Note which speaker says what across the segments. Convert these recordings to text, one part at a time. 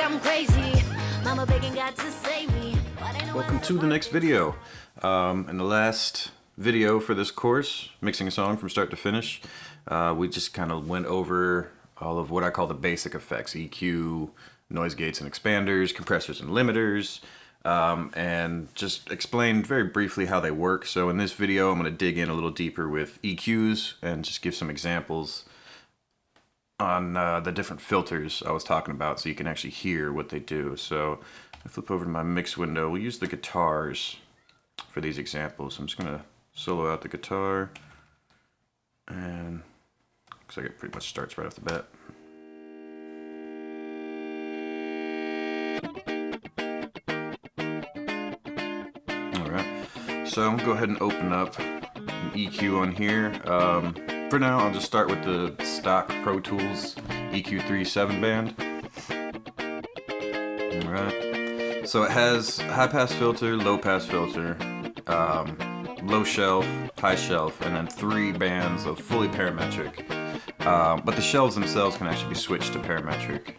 Speaker 1: I'm crazy. Mama begging God to save me.
Speaker 2: Welcome to the next video. In the last video for this course, mixing a song from start to finish, we just kind of went over all of what I call the basic effects: EQ, noise gates and expanders, compressors and limiters, and just explained very briefly how they work. So in this video, I'm going to dig in a little deeper with EQs and just give some examples on the different filters I was talking about so you can actually hear what they do. So I flip over to my mix window. We'll use the guitars for these examples. I'm just going to solo out the guitar, and looks like it pretty much starts right off the bat. Alright, so I'm going to go ahead and open up an EQ on here. For now, I'll just start with the stock Pro Tools EQ3 7-band. Alright, so it has high pass filter, low pass filter, low shelf, high shelf, and then 3 bands of fully parametric. But the shelves themselves can actually be switched to parametric.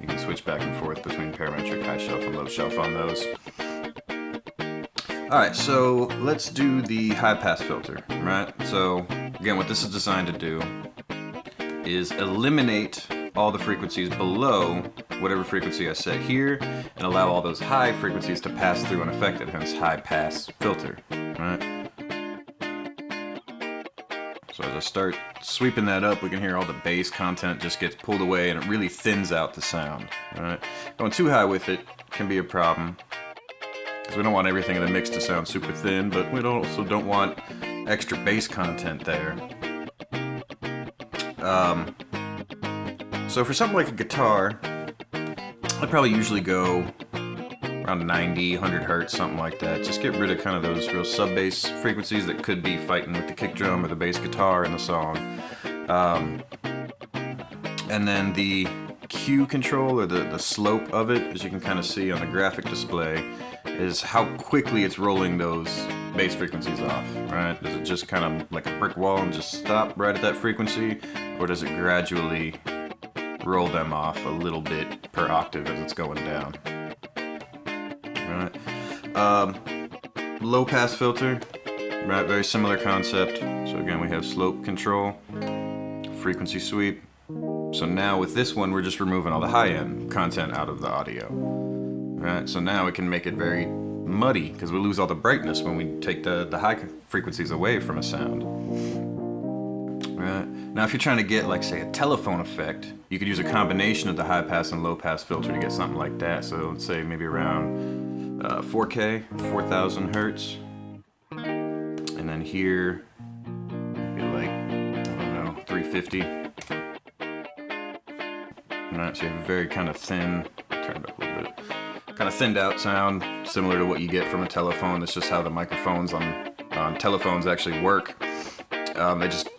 Speaker 2: You can switch back and forth between parametric, high shelf, and low shelf on those. Alright, so let's do the high pass filter, right? So again, what this is designed to do is eliminate all the frequencies below whatever frequency I set here and allow all those high frequencies to pass through unaffected, hence high pass filter, right? So as I start sweeping that up, we can hear all the bass content just gets pulled away and it really thins out the sound, right? Going too high with it can be a problem, because we don't want everything in the mix to sound super thin, but we also don't want extra bass content there. So for something like a guitar, I'd probably usually go around 90, 100 hertz, something like that. Just get rid of kind of those real sub-bass frequencies that could be fighting with the kick drum or the bass guitar in the song. And then the Q control, or the slope of it, as you can kind of see on the graphic display, is how quickly it's rolling those bass frequencies off, right? Does it just kind of like a brick wall and just stop right at that frequency, or does it gradually roll them off a little bit per octave as it's going down? Right. Low pass filter, right? Very similar concept. So again, we have slope control, frequency sweep. So now with this one, we're just removing all the high-end content out of the audio. Right, so now it can make it very muddy because we lose all the brightness when we take the high frequencies away from a sound. Right. Now if you're trying to get, like, say, a telephone effect, you could use a combination of the high pass and low pass filter to get something like that. So let's say maybe around 4K, 4000 hertz. And then here, maybe like, I don't know, 350. Alright, so you have a very kind of thin, turn it up a little bit, kind of thinned out sound, similar to what you get from a telephone. That's just how the microphones on telephones actually work. They just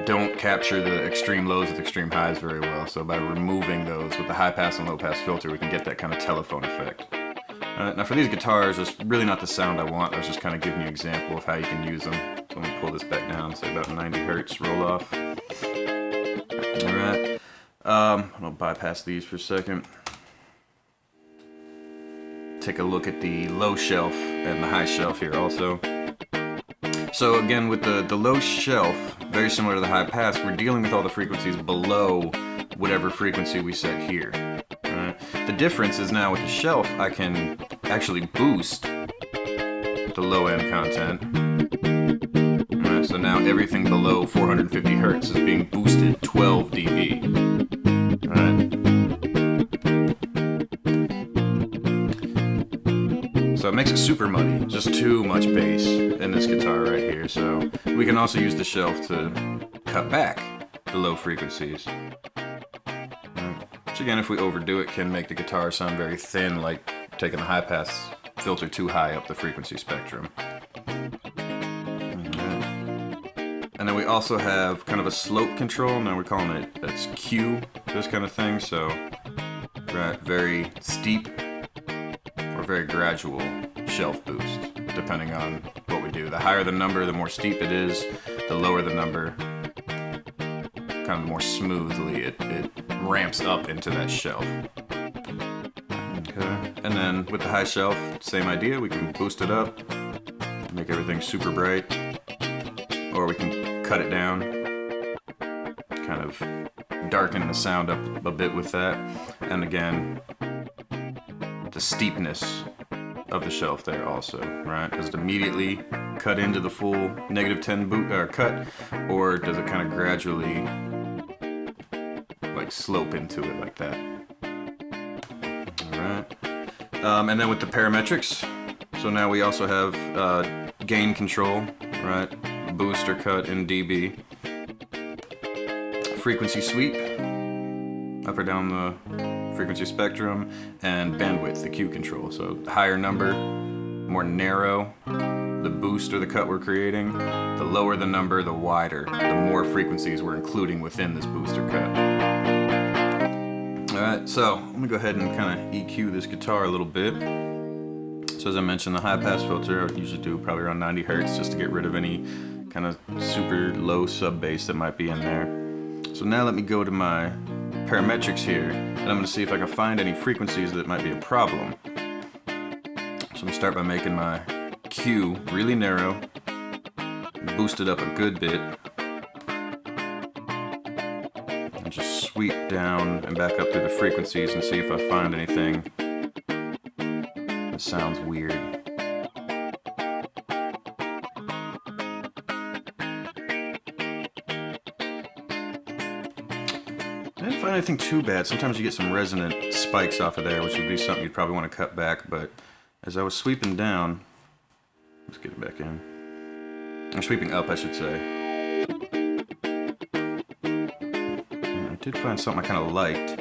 Speaker 2: don't capture the extreme lows with extreme highs very well. So by removing those with the high pass and low pass filter, we can get that kind of telephone effect. Now for these guitars, it's really not the sound I want. I was just kind of giving you an example of how you can use them. So I'm going to pull this back down, say about 90 hertz roll off. Alright. I'll bypass these for a second. Take a look at the low shelf and the high shelf here also. So again, with the low shelf, very similar to the high pass, we're dealing with all the frequencies below whatever frequency we set here. Right? The difference is now with the shelf, I can actually boost the low end content. Right, so now everything below 450 hertz is being boosted 12 dB. Right. So it makes it super muddy, just too much bass in this guitar right here. So we can also use the shelf to cut back the low frequencies. Which again, if we overdo it, can make the guitar sound very thin, like taking the high pass filter too high up the frequency spectrum. And then we also have kind of a slope control. Now we're calling it, that's Q, this kind of thing. So, right, very steep or very gradual shelf boost, depending on what we do. The higher the number, the more steep it is. The lower the number, kind of more smoothly it ramps up into that shelf. and then with the high shelf, same idea. We can boost it up, make everything super bright, or we can cut it down, kind of darken the sound up a bit with that. And again, the steepness of the shelf there also, right? Does it immediately cut into the full -10 cut, or does it kind of gradually like slope into it like that? All right. And then with the parametrics, so now we also have gain control, right? Boost or cut in dB. Frequency sweep, up or down the frequency spectrum, and bandwidth, the Q control. So higher number, more narrow the boost or the cut we're creating. The lower the number, the wider, the more frequencies we're including within this boost or cut. Alright, so let me go ahead and kind of EQ this guitar a little bit. So as I mentioned, the high pass filter I would usually do probably around 90 Hertz just to get rid of any kind of super low sub bass that might be in there. So now let me go to my parametrics here, and I'm going to see if I can find any frequencies that might be a problem. So I'm going to start by making my Q really narrow, boost it up a good bit, and just sweep down and back up through the frequencies and see if I find anything that sounds weird. I didn't find anything too bad. Sometimes you get some resonant spikes off of there, which would be something you'd probably want to cut back, but as I was sweeping down, let's get it back in. Or sweeping up, I should say. I did find something I kind of liked.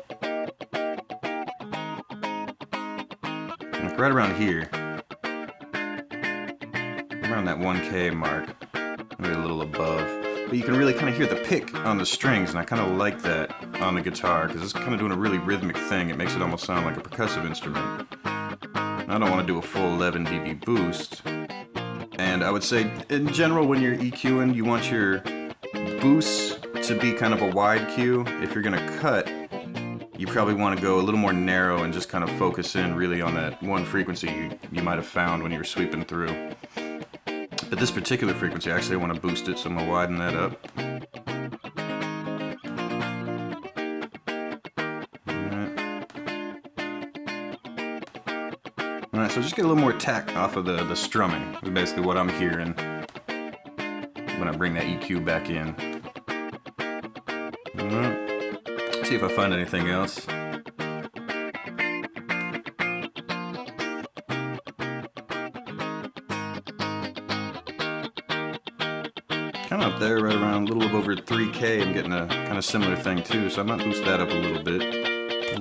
Speaker 2: Like right around here. Around that 1K mark. Maybe a little above. But you can really kind of hear the pick on the strings, and I kind of like that on the guitar, because it's kind of doing a really rhythmic thing. It makes it almost sound like a percussive instrument. I don't want to do a full 11 dB boost. And I would say, in general, when you're EQing, you want your boosts to be kind of a wide Q. If you're going to cut, you probably want to go a little more narrow and just kind of focus in really on that one frequency you might have found when you were sweeping through. But this particular frequency, actually I want to boost it, so I'm going to widen that up. Alright, so just get a little more tack off of the strumming. Is basically what I'm hearing when I bring that EQ back in. Alright, see if I find anything else. Kind of up there, right around a little over 3K. I'm getting a kind of similar thing too, so I might boost that up a little bit.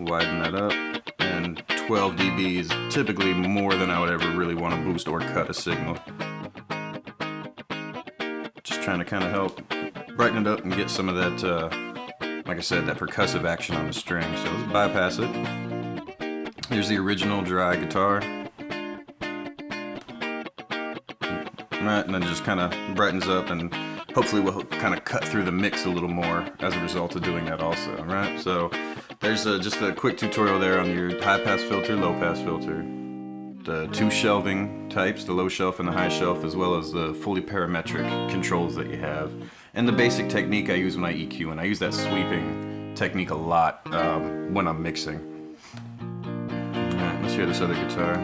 Speaker 2: Widen that up. And 12 dB is typically more than I would ever really want to boost or cut a signal. Just trying to kind of help brighten it up and get some of that, like I said, that percussive action on the string. So let's bypass it. Here's the original dry guitar. Right, and then just kind of brightens up, and hopefully we'll kind of cut through the mix a little more as a result of doing that also, right? So there's just a quick tutorial there on your high pass filter, low pass filter, the two shelving types, the low shelf and the high shelf, as well as the fully parametric controls that you have, and the basic technique I use when I EQ, and I use that sweeping technique a lot when I'm mixing. Alright, let's hear this other guitar.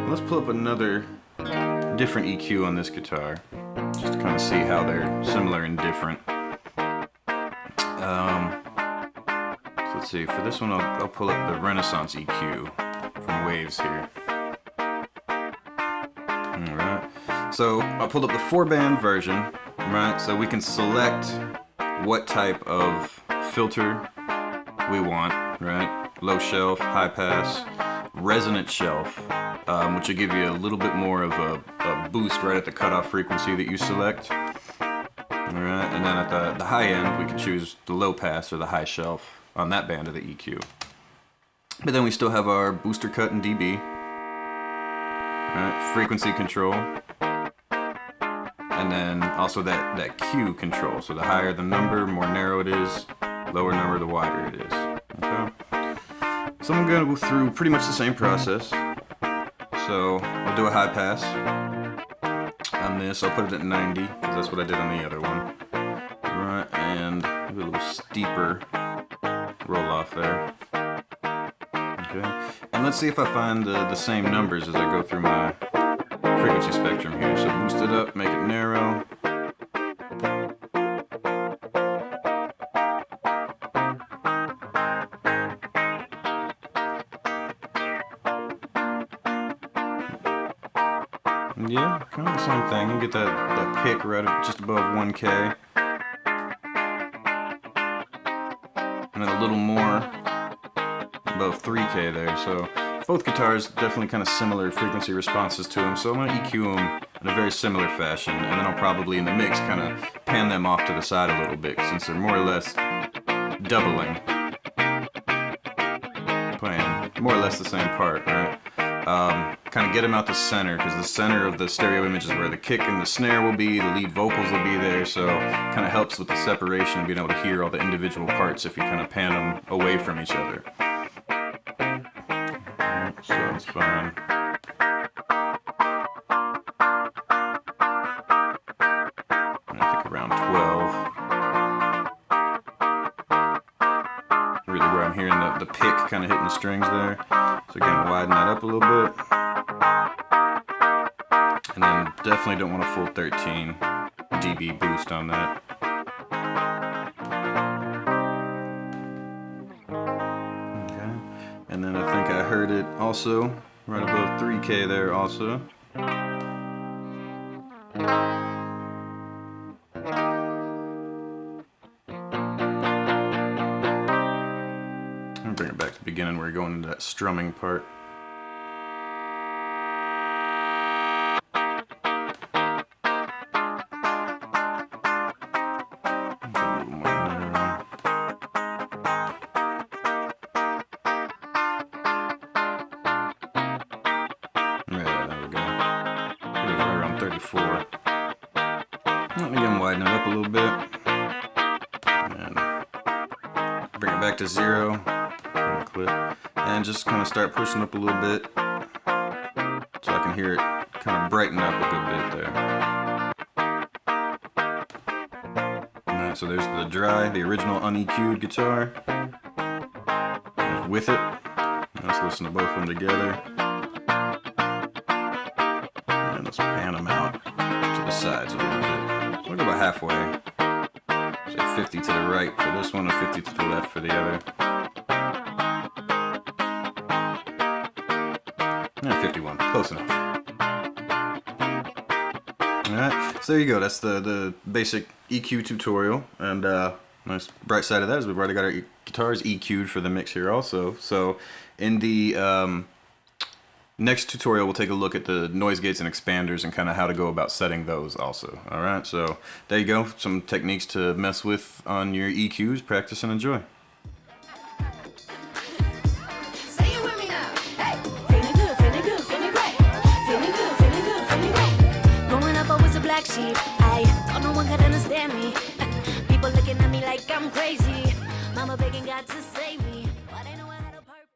Speaker 2: Let's pull up another different EQ on this guitar, just to kind of see how they're similar and different. So let's see, for this one I'll pull up the Renaissance EQ from Waves here. Alright, so I pulled up the 4-band version, right, so we can select what type of filter we want, right, low shelf, high pass, resonant shelf, which will give you a little bit more of a boost right at the cutoff frequency that you select. Alright, and then at the high end, we can choose the low pass or the high shelf on that band of the EQ. But then we still have our booster cut in dB. Alright, frequency control. And then also that Q control. So the higher the number, more narrow it is. Lower number, the wider it is. Okay. So I'm going to go through pretty much the same process. So I'll do a high pass on this. I'll put it at 90 because that's what I did on the other one. Right, and do a little steeper roll off there. Okay. And let's see if I find the same numbers as I go through my frequency spectrum here. So boost it up, make it narrow. Yeah, kind of the same thing. You get that pick right at just above 1K. And then a little more above 3K there. So both guitars definitely kind of similar frequency responses to them. So I'm going to EQ them in a very similar fashion. And then I'll probably in the mix kind of pan them off to the side a little bit since they're more or less doubling. Playing more or less the same part, right? Kind of get them out the center, because the center of the stereo image is where the kick and the snare will be, the lead vocals will be there, so kind of helps with the separation and being able to hear all the individual parts if you kind of pan them away from each other. So that's fine. I think around 12. Really where I'm hearing the pick kind of hitting the strings there. So again, widen that up a little bit. And then definitely don't want a full 13 dB boost on that. Okay. And then I think I heard it also right above 3K there also. I'm gonna bring it back to the beginning where you're going into that strumming part. Around 34. And again, widen it up a little bit. And bring it back to 0. Clip. And just kind of start pushing up a little bit. So I can hear it kind of brighten up a good bit there. Alright, so there's the dry, the original un-EQ'd guitar. With it. Let's listen to both of them together. Let's pan them out to the sides a little bit. So we'll go about halfway. Say 50 to the right for this one and 50 to the left for the other. And 51, close enough. Alright, so there you go. That's the basic EQ tutorial. And nice bright side of that is we've already got our guitars EQ'd for the mix here also. So in the next tutorial, we'll take a look at the noise gates and expanders and kind of how to go about setting those also. Alright, so there you go. Some techniques to mess with on your EQs. Practice and enjoy.
Speaker 1: Say it with me now. Hey, feeling good, feeling good, feeling great. Feeling good, feeling good, feeling great. Growing up, I was a black sheep. I thought no one could understand me. People looking at me like I'm crazy. Mama begging God to save me.